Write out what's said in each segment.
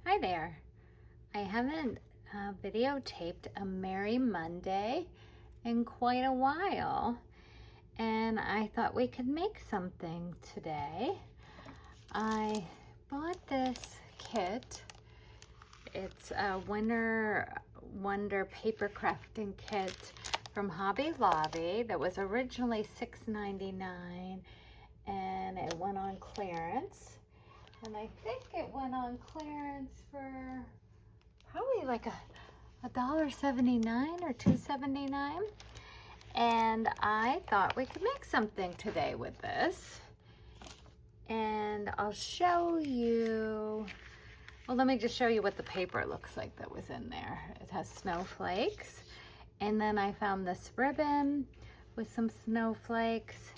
Hi there. I haven't videotaped a Merry Monday in quite a while, and I thought we could make something today. I bought this kit. It's a Winter Wonder paper crafting kit from Hobby Lobby that was originally $6.99, and it went on clearance. And I think it went on clearance for probably like $1.79 or $2.79. And I thought we could make something today with this. And I'll show you, well, let me just show you what the paper looks like that was in there. It has snowflakes. And then I found this ribbon with some snowflakes.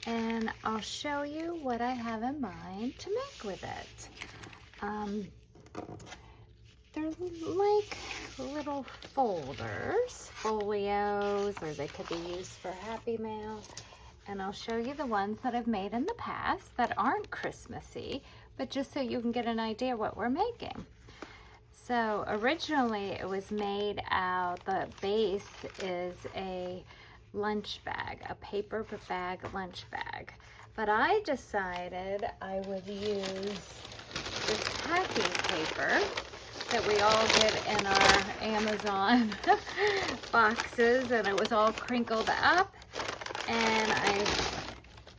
And I'll show you what I have in mind to make with it. They're like little folders, folios, or they could be used for Happy Mail. And I'll show you the ones that I've made in the past that aren't Christmassy, but just so you can get an idea what we're making. So originally it was made out, the base is a lunch bag, a paper bag lunch bag. But I decided I would use this packing paper that we all get in our Amazon boxes, and it was all crinkled up, and I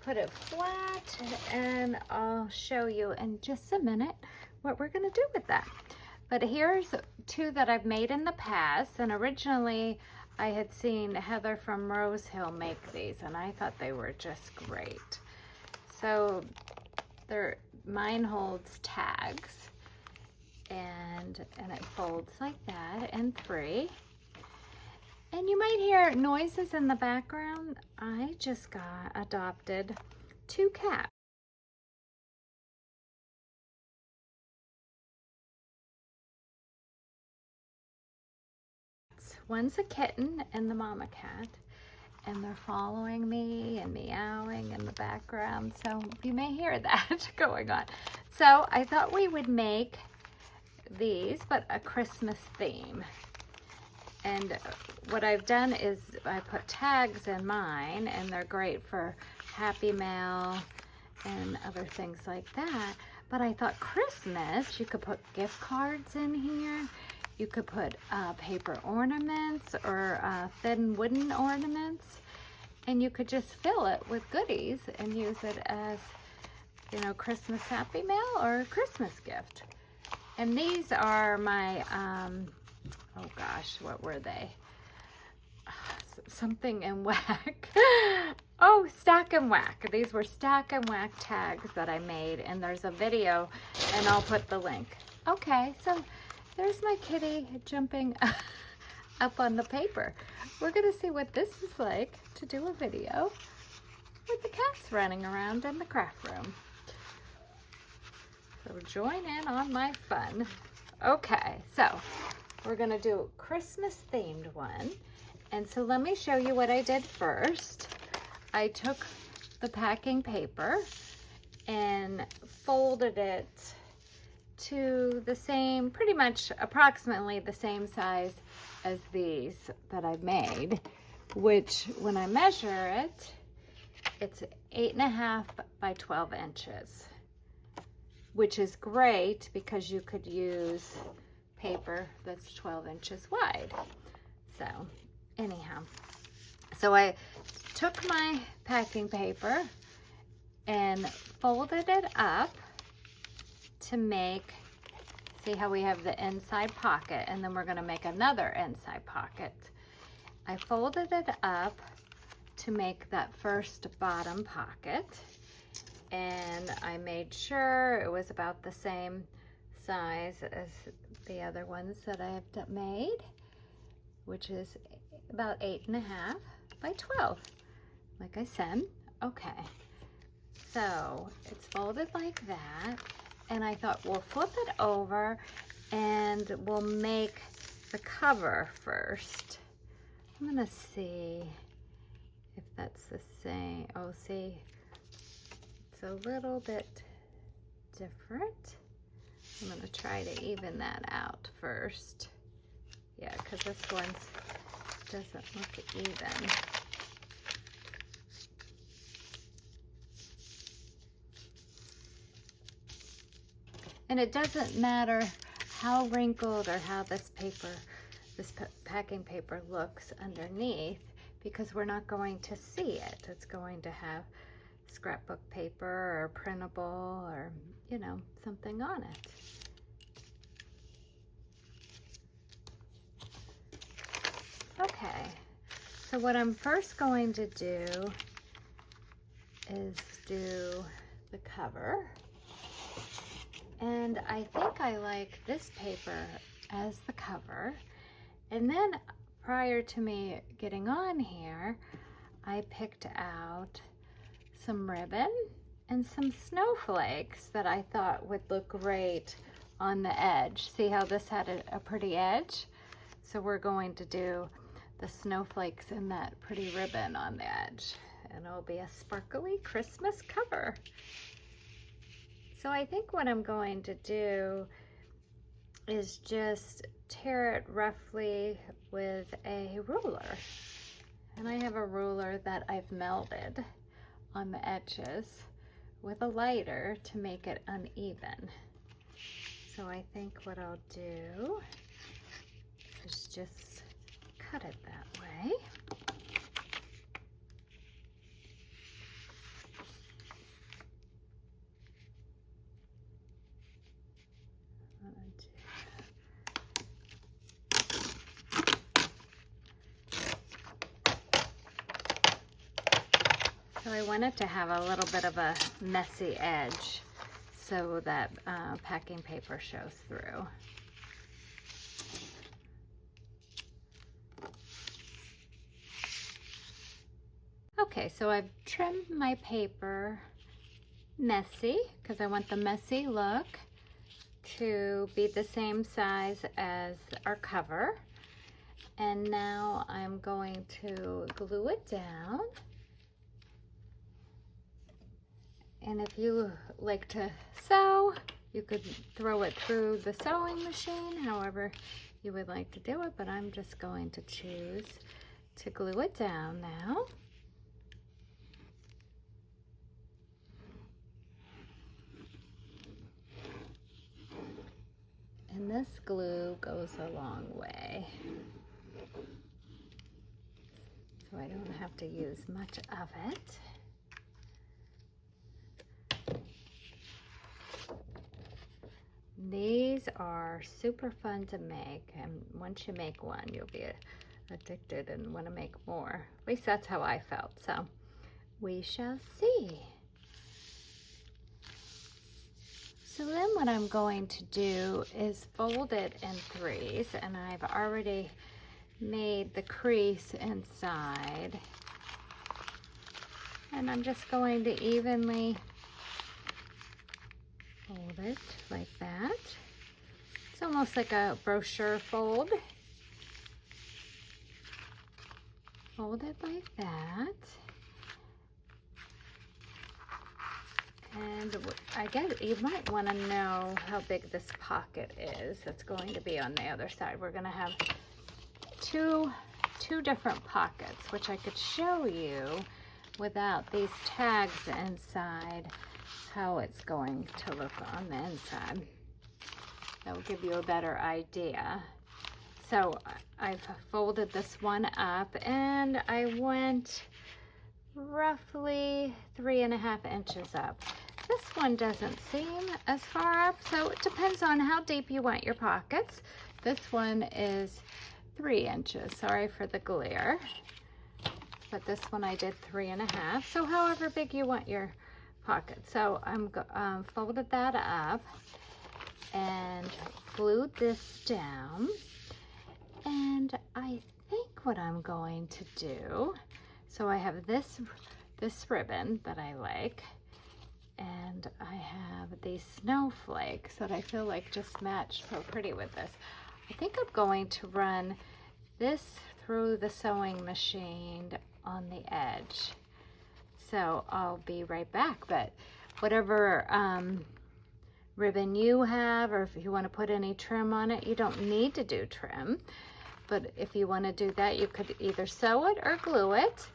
put it flat, and I'll show you in just a minute what we're gonna do with that. But here's two that I've made in the past, and originally I had seen Heather from Rose Hill make these, and I thought they were just great. So mine holds tags, and it folds like that in three. And you might hear noises in the background. I just adopted two cats. One's a kitten and the mama cat, and they're following me and meowing in the background, so you may hear that going on. So I thought we would make these, but a Christmas theme. And what I've done is I put tags in mine, and they're great for Happy Mail and other things like that. But I thought Christmas, you could put gift cards in here. You could put paper ornaments or thin wooden ornaments, and you could just fill it with goodies and use it as, you know, Christmas Happy Mail or a Christmas gift. And these are my, oh gosh, what were they? Something and whack. Oh, stack and whack. These were stack and whack tags that I made, and there's a video, and I'll put the link. Okay, so there's my kitty jumping up on the paper. We're gonna see what this is like to do a video with the cats running around in the craft room. So join in on my fun. Okay, so we're gonna do a Christmas themed one. And so let me show you what I did first. I took the packing paper and folded it to the same, pretty much approximately the same size as these that I've made, which when I measure it, it's 8.5 by 12 inches, which is great because you could use paper that's 12 inches wide. So anyhow, so I took my packing paper and folded it up to make, see how we have the inside pocket, and then we're going to make another inside pocket. I folded it up to make that first bottom pocket, and I made sure it was about the same size as the other ones that I have made, which is about 8.5 by 12, like I said. Okay, so it's folded like that, and I thought we'll flip it over and we'll make the cover first. I'm gonna see if that's the same. Oh, see, it's a little bit different. I'm going to try to even that out first. Yeah, because this one doesn't look even. And it doesn't matter how wrinkled or how this packing paper looks underneath, because we're not going to see it. It's going to have scrapbook paper or printable or, you know, something on it. Okay, so what I'm first going to do is do the cover. And I think I like this paper as the cover. And then prior to me getting on here, I picked out some ribbon and some snowflakes that I thought would look great on the edge. See how this had a pretty edge? So we're going to do the snowflakes and that pretty ribbon on the edge. And it'll be a sparkly Christmas cover. So I think what I'm going to do is just tear it roughly with a ruler. And I have a ruler that I've melted on the edges with a lighter to make it uneven. So I think what I'll do is just cut it that way. So I want it to have a little bit of a messy edge so that packing paper shows through. Okay, so I've trimmed my paper messy because I want the messy look to be the same size as our cover. And now I'm going to glue it down. And if you like to sew, you could throw it through the sewing machine, however you would like to do it, but I'm just going to choose to glue it down now. And this glue goes a long way, so I don't have to use much of it. These are super fun to make, and once you make one, you'll be addicted and want to make more. At least that's how I felt, so we shall see. So then what I'm going to do is fold it in threes, and I've already made the crease inside. And I'm just going to evenly fold it like that. It's almost like a brochure fold. Fold it like that. And I guess you might want to know how big this pocket is that's going to be on the other side. We're going to have two different pockets, which I could show you without these tags inside, how it's going to look on the inside. That will give you a better idea. So I've folded this one up, and I went roughly 3.5 inches up. This one doesn't seem as far up, so it depends on how deep you want your pockets. This one is 3 inches. Sorry for the glare, but this one I did 3.5. So however big you want your pocket. So I'm folded that up and glued this down. And I think what I'm going to do, so I have this ribbon that I like, and I have these snowflakes that I feel like just match so pretty with this. I think I'm going to run this through the sewing machine on the edge. So I'll be right back, but whatever ribbon you have, or if you want to put any trim on it. You don't need to do trim, but if you want to do that, you could either sew it or glue it.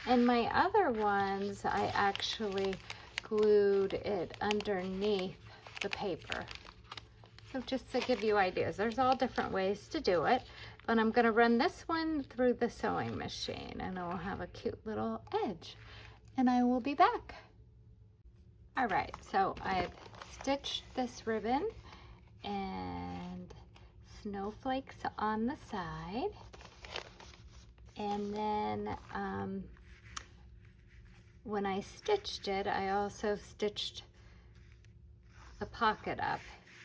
And my other ones, I actually glued it underneath the paper. So just to give you ideas, there's all different ways to do it, but I'm going to run this one through the sewing machine and it will have a cute little edge, and I will be back. All right, so I've stitched this ribbon and snowflakes on the side, and then when I stitched it, I also stitched the pocket up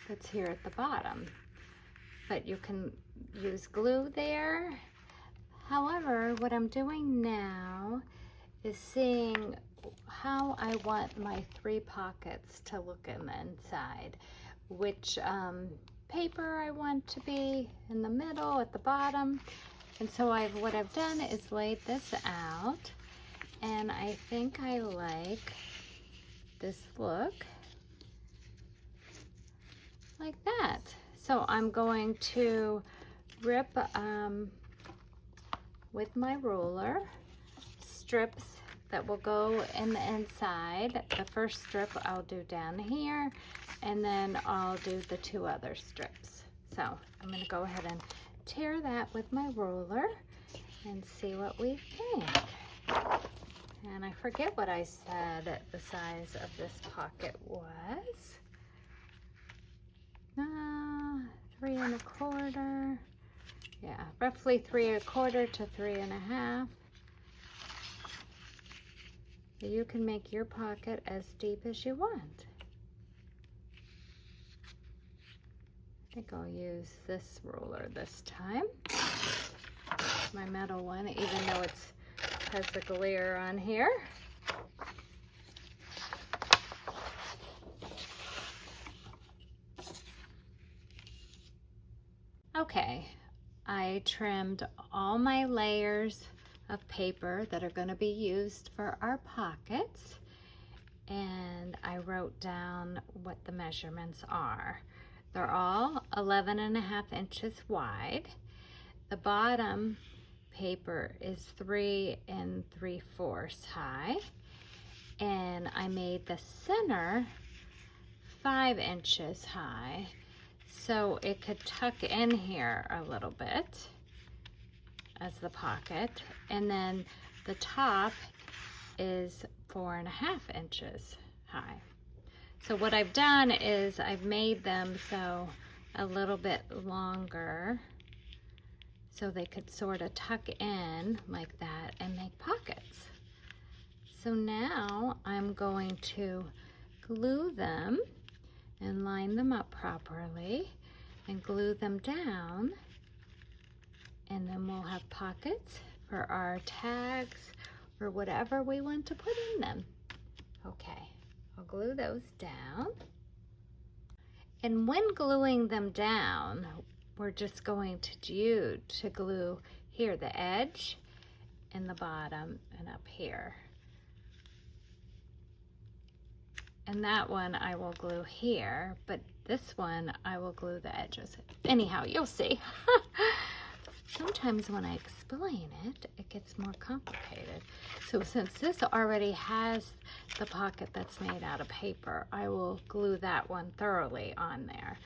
that's here at the bottom, but you can use glue there. However, what I'm doing now is seeing how I want my 3 pockets to look in the inside, which paper I want to be in the middle, at the bottom. And so what I've done is laid this out, and I think I like this look like that. So I'm going to rip with my ruler strips that will go in the inside. The first strip I'll do down here, and then I'll do the 2 other strips. So I'm going to go ahead and tear that with my ruler and see what we think. And I forget what I said the size of this pocket was. 3 1/4. Yeah, roughly 3 1/4 to 3 1/2. You can make your pocket as deep as you want. I think I'll use this ruler this time. My metal one, even though it has the glare on here. Okay, I trimmed all my layers of paper that are going to be used for our pockets, and I wrote down what the measurements are. They're all 11.5 inches wide. The bottom paper is 3 3/4 high, and I made the center 5 inches high so it could tuck in here a little bit as the pocket, and then the top is 4.5 inches high. So what I've done is I've made them so a little bit longer so they could sort of tuck in like that and make pockets. So now I'm going to glue them and line them up properly and glue them down, and then we'll have pockets for our tags or whatever we want to put in them. Okay, I'll glue those down. And when gluing them down, we're just going to glue here the edge and the bottom and up here. And that one I will glue here, but this one I will glue the edges. Anyhow, you'll see. Sometimes when I explain it, it gets more complicated. So since this already has the pocket that's made out of paper, I will glue that one thoroughly on there.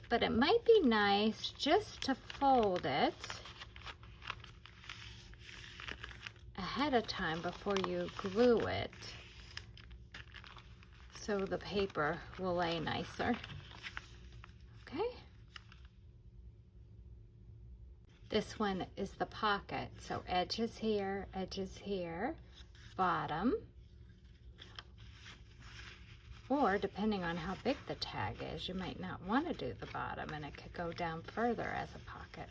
But it might be nice just to fold it ahead of time before you glue it, so the paper will lay nicer. Okay? This one is the pocket, so edges here, bottom. Or depending on how big the tag is, you might not want to do the bottom, and it could go down further as a pocket.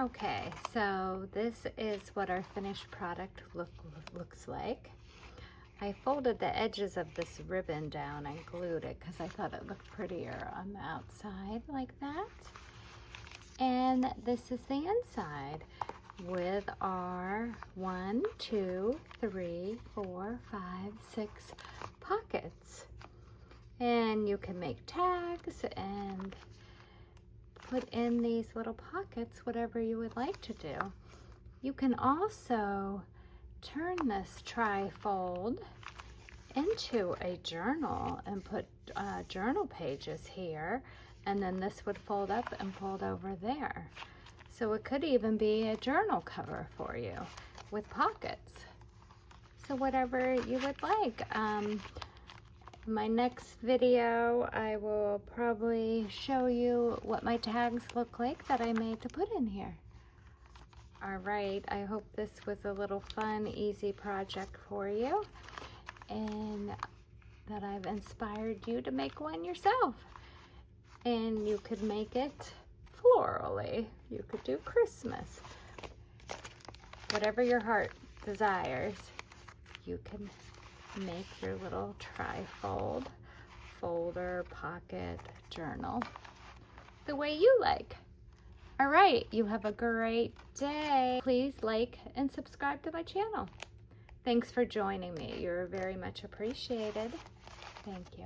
Okay, so this is what our finished product looks like. I folded the edges of this ribbon down and glued it because I thought it looked prettier on the outside like that. And this is the inside with our 1, 2, 3, 4, 5, 6 pockets. And you can make tags and put in these little pockets whatever you would like to do. You can also turn this tri-fold into a journal and put journal pages here, and then this would fold up and fold over there. So it could even be a journal cover for you with pockets. So whatever you would like. My next video, I will probably show you what my tags look like that I made to put in here. All right, I hope this was a little fun, easy project for you, and that I've inspired you to make one yourself. And you could make it florally. You could do Christmas. Whatever your heart desires, you can make your little tri-fold, folder, pocket, journal, the way you like. All right, you have a great day. Please like and subscribe to my channel. Thanks for joining me. You're very much appreciated. Thank you.